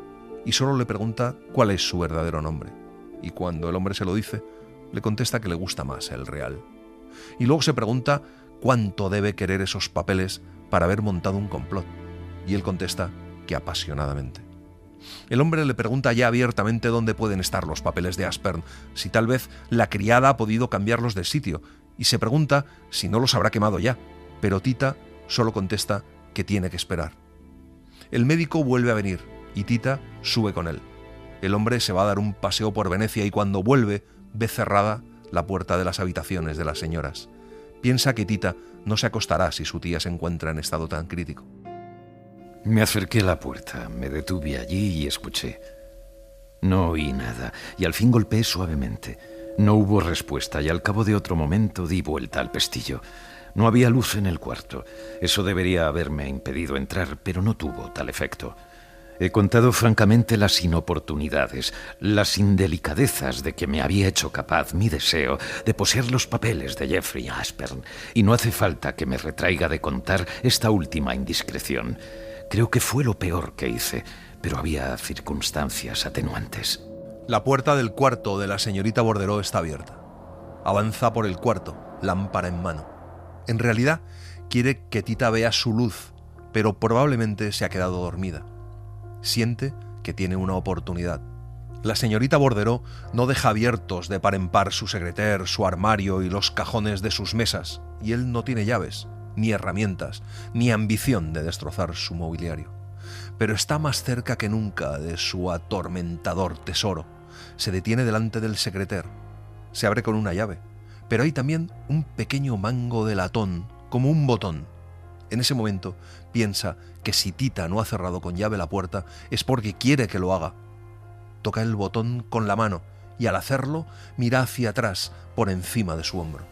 y solo le pregunta cuál es su verdadero nombre. Y cuando el hombre se lo dice, le contesta que le gusta más el real. Y luego se pregunta cuánto debe querer esos papeles para haber montado un complot, y él contesta que apasionadamente. El hombre le pregunta ya abiertamente dónde pueden estar los papeles de Aspern, si tal vez la criada ha podido cambiarlos de sitio, y se pregunta si no los habrá quemado ya, pero Tita solo contesta que tiene que esperar. El médico vuelve a venir, y Tita sube con él. El hombre se va a dar un paseo por Venecia y cuando vuelve ve cerrada la puerta de las habitaciones de las señoras. Piensa que Tita no se acostará si su tía se encuentra en estado tan crítico. Me acerqué a la puerta, me detuve allí y escuché. No oí nada, y al fin golpeé suavemente. No hubo respuesta, y al cabo de otro momento di vuelta al pestillo. No había luz en el cuarto. Eso debería haberme impedido entrar, pero no tuvo tal efecto. He contado francamente las inoportunidades, las indelicadezas de que me había hecho capaz mi deseo de poseer los papeles de Jeffrey Aspern, y no hace falta que me retraiga de contar esta última indiscreción. Creo que fue lo peor que hice, pero había circunstancias atenuantes. La puerta del cuarto de la señorita Bordereau está abierta. Avanza por el cuarto, lámpara en mano. En realidad, quiere que Tita vea su luz, pero probablemente se ha quedado dormida. Siente que tiene una oportunidad. La señorita Bordereau no deja abiertos de par en par su secrétaire, su armario y los cajones de sus mesas, y él no tiene llaves, ni herramientas, ni ambición de destrozar su mobiliario. Pero está más cerca que nunca de su atormentador tesoro. Se detiene delante del secrétaire. Se abre con una llave, pero hay también un pequeño mango de latón, como un botón. En ese momento piensa que si Tita no ha cerrado con llave la puerta es porque quiere que lo haga. Toca el botón con la mano y al hacerlo mira hacia atrás por encima de su hombro.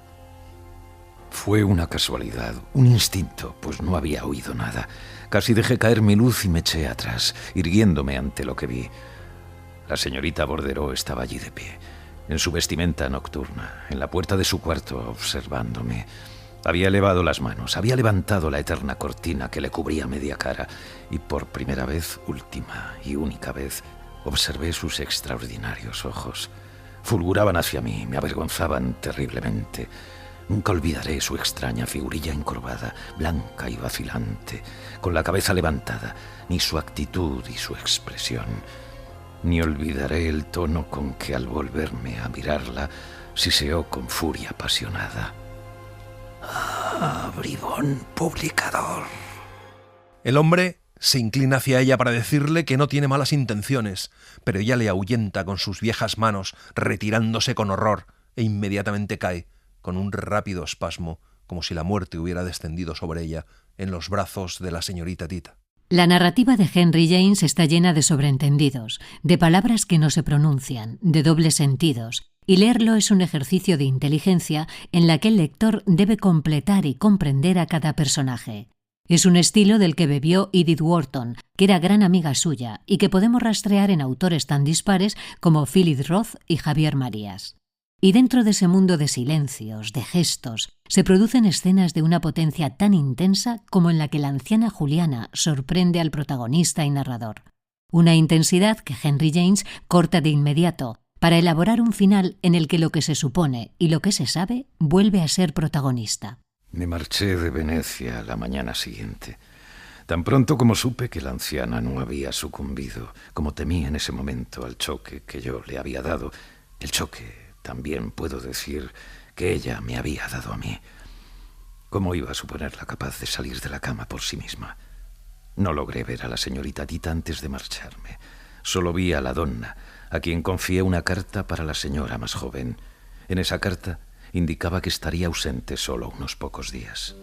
Fue una casualidad, un instinto, pues no había oído nada. Casi dejé caer mi luz y me eché atrás, irguiéndome ante lo que vi. La señorita Bordereau estaba allí de pie, en su vestimenta nocturna, en la puerta de su cuarto, observándome. Había elevado las manos, había levantado la eterna cortina que le cubría media cara, y por primera vez, última y única vez, observé sus extraordinarios ojos. Fulguraban hacia mí, me avergonzaban terriblemente. Nunca olvidaré su extraña figurilla encorvada, blanca y vacilante, con la cabeza levantada, ni su actitud y su expresión. Ni olvidaré el tono con que al volverme a mirarla siseó con furia apasionada. ¡Ah, bribón publicador! El hombre se inclina hacia ella para decirle que no tiene malas intenciones, pero ella le ahuyenta con sus viejas manos, retirándose con horror, e inmediatamente cae, con un rápido espasmo, como si la muerte hubiera descendido sobre ella, en los brazos de la señorita Tita. La narrativa de Henry James está llena de sobreentendidos, de palabras que no se pronuncian, de dobles sentidos, y leerlo es un ejercicio de inteligencia en la que el lector debe completar y comprender a cada personaje. Es un estilo del que bebió Edith Wharton, que era gran amiga suya y que podemos rastrear en autores tan dispares como Philip Roth y Javier Marías. Y dentro de ese mundo de silencios, de gestos, se producen escenas de una potencia tan intensa como en la que la anciana Juliana sorprende al protagonista y narrador. Una intensidad que Henry James corta de inmediato, para elaborar un final en el que lo que se supone y lo que se sabe vuelve a ser protagonista. Me marché de Venecia la mañana siguiente. Tan pronto como supe que la anciana no había sucumbido, como temí en ese momento, al choque que yo le había dado. El choque, también puedo decir, que ella me había dado a mí. ¿Cómo iba a suponerla capaz de salir de la cama por sí misma? No logré ver a la señorita Tita antes de marcharme. Solo vi a la donna, a quien confié una carta para la señora más joven. En esa carta indicaba que estaría ausente solo unos pocos días.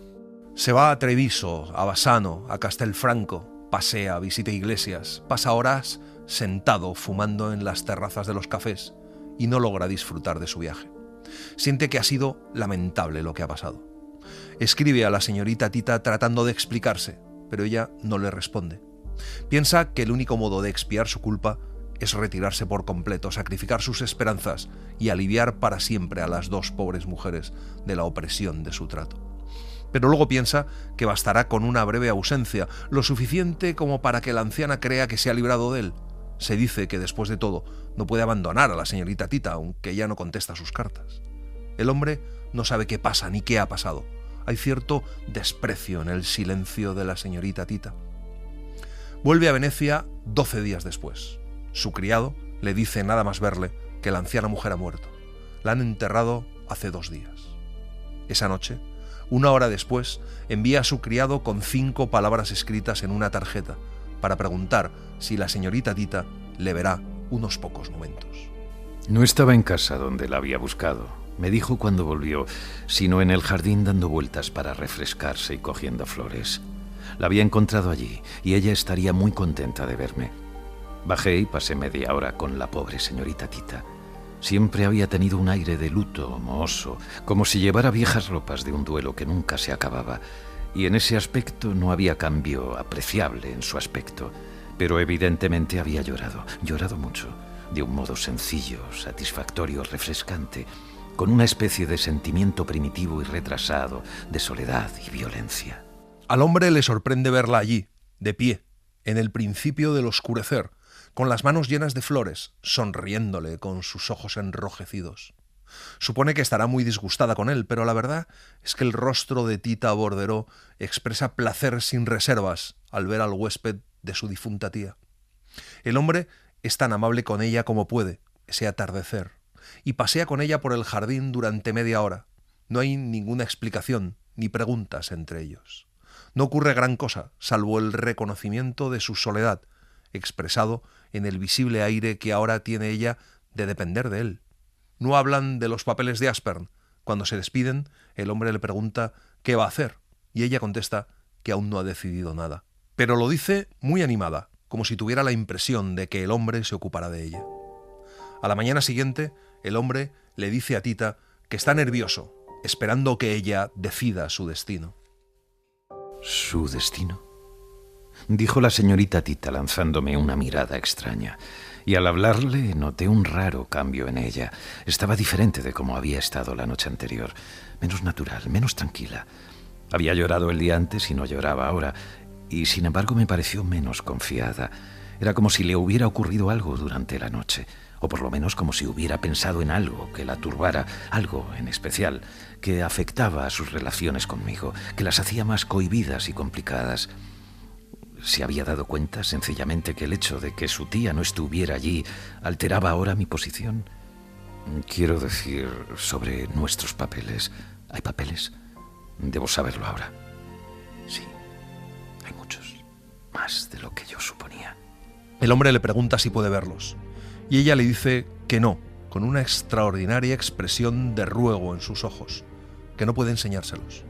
Se va a Treviso, a Bassano, a Castelfranco, pasea, visita iglesias, pasa horas sentado fumando en las terrazas de los cafés y no logra disfrutar de su viaje. Siente que ha sido lamentable lo que ha pasado. Escribe a la señorita Tita tratando de explicarse, pero ella no le responde. Piensa que el único modo de expiar su culpa es retirarse por completo, sacrificar sus esperanzas y aliviar para siempre a las dos pobres mujeres de la opresión de su trato. Pero luego piensa que bastará con una breve ausencia, lo suficiente como para que la anciana crea que se ha librado de él. Se dice que después de todo no puede abandonar a la señorita Tita, aunque ella no contesta sus cartas. El hombre no sabe qué pasa ni qué ha pasado. hay cierto desprecio en el silencio de la señorita Tita. Vuelve a Venecia 12 días después. Su criado le dice nada más verle que la anciana mujer ha muerto. La han enterrado hace 2 días. Esa noche, 1 hora después, envía a su criado con 5 palabras escritas en una tarjeta para preguntar si la señorita Tita le verá unos pocos momentos. No estaba en casa donde la había buscado, me dijo cuando volvió, sino en el jardín dando vueltas para refrescarse y cogiendo flores. La había encontrado allí y ella estaría muy contenta de verme. Bajé y pasé media hora con la pobre señorita Tita. Siempre había tenido un aire de luto mohoso, como si llevara viejas ropas de un duelo que nunca se acababa. Y en ese aspecto no había cambio apreciable en su aspecto. Pero evidentemente había llorado mucho, de un modo sencillo, satisfactorio, refrescante, con una especie de sentimiento primitivo y retrasado, de soledad y violencia. Al hombre le sorprende verla allí, de pie, en el principio del oscurecer, con las manos llenas de flores, sonriéndole con sus ojos enrojecidos. Supone que estará muy disgustada con él, pero la verdad es que el rostro de Tita Bordereau expresa placer sin reservas al ver al huésped de su difunta tía. El hombre es tan amable con ella como puede, ese atardecer, y pasea con ella por el jardín durante media hora. No hay ninguna explicación ni preguntas entre ellos. No ocurre gran cosa, salvo el reconocimiento de su soledad, expresado en el visible aire que ahora tiene ella de depender de él. No hablan de los papeles de Aspern. Cuando se despiden, el hombre le pregunta qué va a hacer, y ella contesta que aún no ha decidido nada. Pero lo dice muy animada, como si tuviera la impresión de que el hombre se ocupará de ella. A la mañana siguiente, el hombre le dice a Tita que está nervioso, esperando que ella decida su destino. ¿Su destino? Dijo la señorita Tita lanzándome una mirada extraña, y al hablarle noté un raro cambio en ella. Estaba diferente de como había estado la noche anterior, menos natural, menos tranquila. Había llorado el día antes y no lloraba ahora, y sin embargo me pareció menos confiada. Era como si le hubiera ocurrido algo durante la noche, o por lo menos como si hubiera pensado en algo que la turbara, algo en especial, que afectaba a sus relaciones conmigo, que las hacía más cohibidas y complicadas. ¿Se había dado cuenta sencillamente que el hecho de que su tía no estuviera allí alteraba ahora mi posición? Quiero decir, sobre nuestros papeles. ¿Hay papeles? Debo saberlo ahora. Sí, hay muchos. Más de lo que yo suponía. El hombre le pregunta si puede verlos, y ella le dice que no, con una extraordinaria expresión de ruego en sus ojos, que no puede enseñárselos.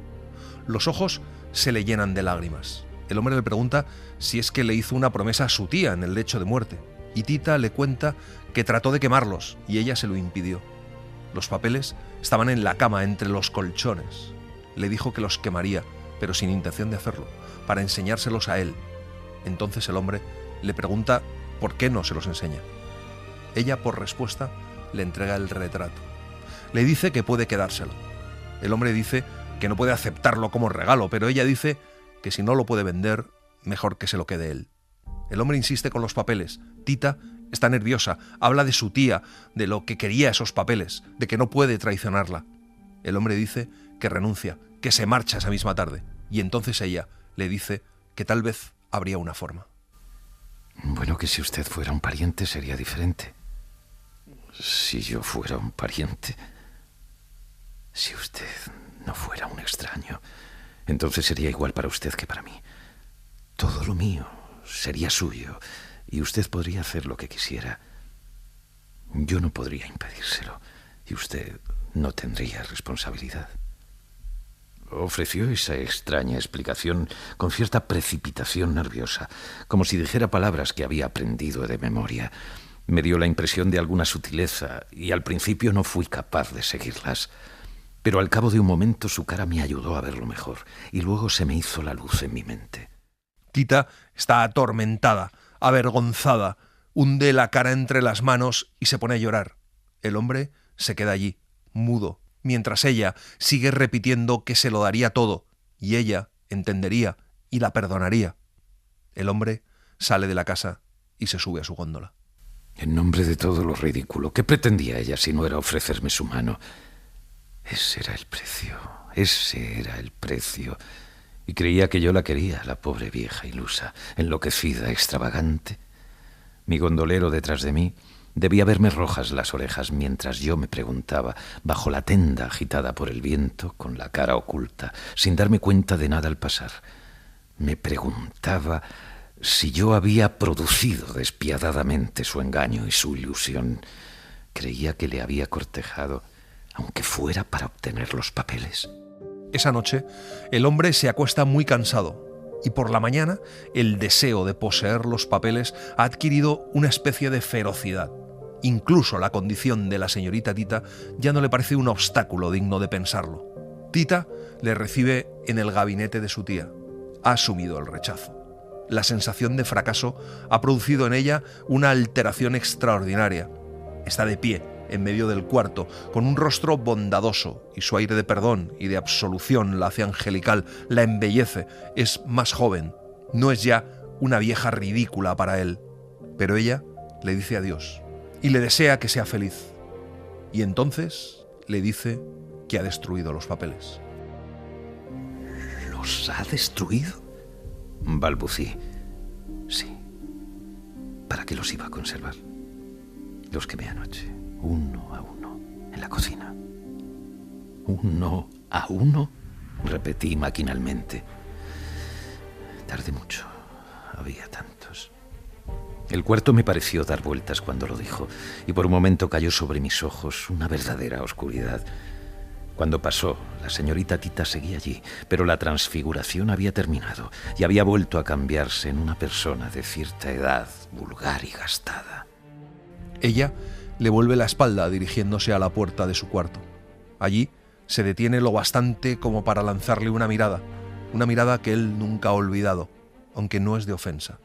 Los ojos se le llenan de lágrimas. El hombre le pregunta si es que le hizo una promesa a su tía en el lecho de muerte, y Tita le cuenta que trató de quemarlos y ella se lo impidió. Los papeles estaban en la cama entre los colchones. Le dijo que los quemaría, pero sin intención de hacerlo, para enseñárselos a él. Entonces el hombre le pregunta por qué no se los enseña. Ella, por respuesta, le entrega el retrato. Le dice que puede quedárselo. El hombre dice que no puede aceptarlo como regalo, pero ella dice que si no lo puede vender, mejor que se lo quede él. El hombre insiste con los papeles. Tita está nerviosa, habla de su tía, de lo que quería esos papeles, de que no puede traicionarla. El hombre dice que renuncia, que se marcha esa misma tarde, y entonces ella le dice que tal vez habría una forma. Bueno, que si usted fuera un pariente sería diferente. Si yo fuera un pariente... Si usted no fuera un extraño, entonces sería igual para usted que para mí. Todo lo mío sería suyo y usted podría hacer lo que quisiera. Yo no podría impedírselo y usted no tendría responsabilidad. Ofreció esa extraña explicación con cierta precipitación nerviosa, como si dijera palabras que había aprendido de memoria. Me dio la impresión de alguna sutileza y al principio no fui capaz de seguirlas. Pero al cabo de un momento su cara me ayudó a verlo mejor y luego se me hizo la luz en mi mente. Tita está atormentada, avergonzada, hunde la cara entre las manos y se pone a llorar. El hombre se queda allí, mudo, mientras ella sigue repitiendo que se lo daría todo y ella entendería y la perdonaría. El hombre sale de la casa y se sube a su góndola. En nombre de todo lo ridículo, ¿qué pretendía ella si no era ofrecerme su mano? Ese era el precio. Y creía que yo la quería, la pobre vieja ilusa, enloquecida, extravagante. Mi gondolero detrás de mí debía verme rojas las orejas mientras yo me preguntaba, bajo la tenda agitada por el viento, con la cara oculta, sin darme cuenta de nada al pasar. Me preguntaba si yo había producido despiadadamente su engaño y su ilusión. Creía que le había cortejado, aunque fuera para obtener los papeles. Esa noche, el hombre se acuesta muy cansado y por la mañana el deseo de poseer los papeles ha adquirido una especie de ferocidad. Incluso la condición de la señorita Tita ya no le parece un obstáculo digno de pensarlo. Tita le recibe en el gabinete de su tía. Ha asumido el rechazo. La sensación de fracaso ha producido en ella una alteración extraordinaria. Está de pie en medio del cuarto, con un rostro bondadoso, y su aire de perdón y de absolución la hace angelical, la embellece, es más joven, no es ya una vieja ridícula para él. Pero ella le dice adiós y le desea que sea feliz. Y entonces le dice que ha destruido los papeles. ¿Los ha destruido? Balbucí. Sí. ¿Para qué los iba a conservar? Los quemé anoche, uno a uno, en la cocina. ¿Uno a uno? Repetí maquinalmente. Tardé mucho. Había tantos. El cuarto me pareció dar vueltas cuando lo dijo, y por un momento cayó sobre mis ojos una verdadera oscuridad. Cuando pasó, la señorita Tita seguía allí, pero la transfiguración había terminado y había vuelto a cambiarse en una persona de cierta edad, vulgar y gastada. Ella le vuelve la espalda dirigiéndose a la puerta de su cuarto. Allí se detiene lo bastante como para lanzarle una mirada que él nunca ha olvidado, aunque no es de ofensa.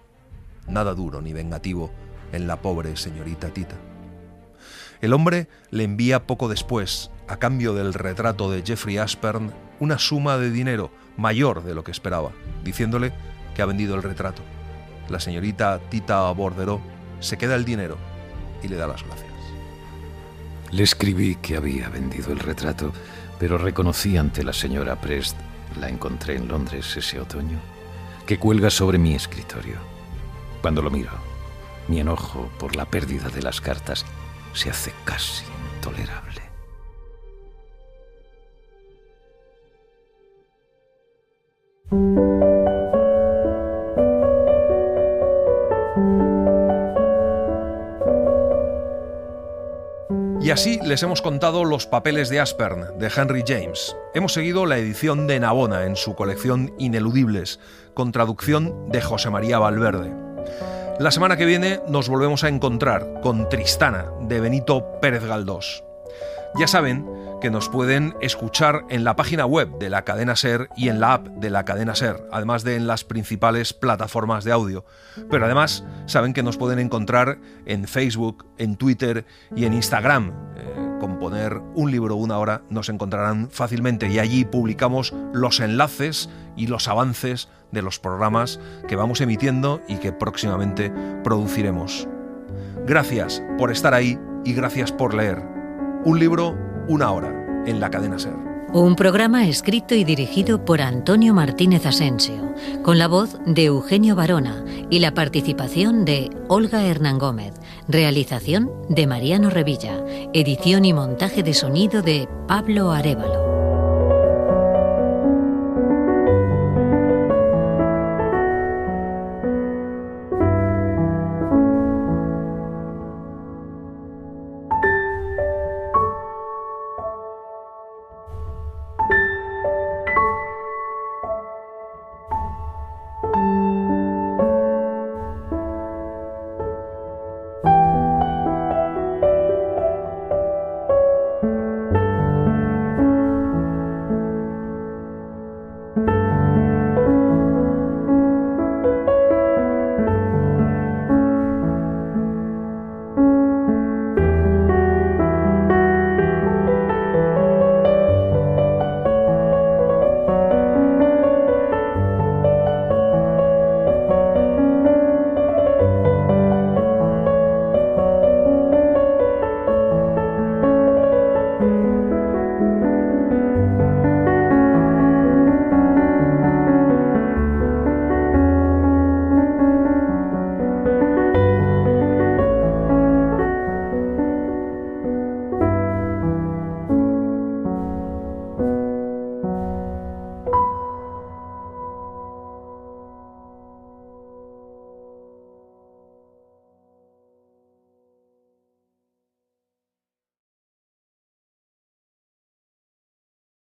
Nada duro ni vengativo en la pobre señorita Tita. El hombre le envía poco después, a cambio del retrato de Jeffrey Aspern, una suma de dinero mayor de lo que esperaba, diciéndole que ha vendido el retrato. La señorita Tita Bordereau se queda el dinero y le da las gracias. Le escribí que había vendido el retrato, pero reconocí ante la señora Prest, la encontré en Londres ese otoño, que cuelga sobre mi escritorio. Cuando lo miro, mi enojo por la pérdida de las cartas se hace casi intolerable. Y así les hemos contado Los papeles de Aspern, de Henry James. Hemos seguido la edición de Navona en su colección Ineludibles, con traducción de José María Valverde. La semana que viene nos volvemos a encontrar con Tristana, de Benito Pérez Galdós. Ya saben que nos pueden escuchar en la página web de la cadena SER y en la app de la cadena SER, además de en las principales plataformas de audio. Pero además saben que nos pueden encontrar en Facebook, en Twitter y en Instagram. Con poner Un libro, una hora nos encontrarán fácilmente y allí publicamos los enlaces y los avances de los programas que vamos emitiendo y que próximamente produciremos. Gracias por estar ahí y gracias por leer. Un libro, una hora, en la cadena SER. Un programa escrito y dirigido por Antonio Martínez Asensio, con la voz de Eugenio Barona y la participación de Olga Hernán Gómez, realización de Mariano Revilla, edición y montaje de sonido de Pablo Arévalo.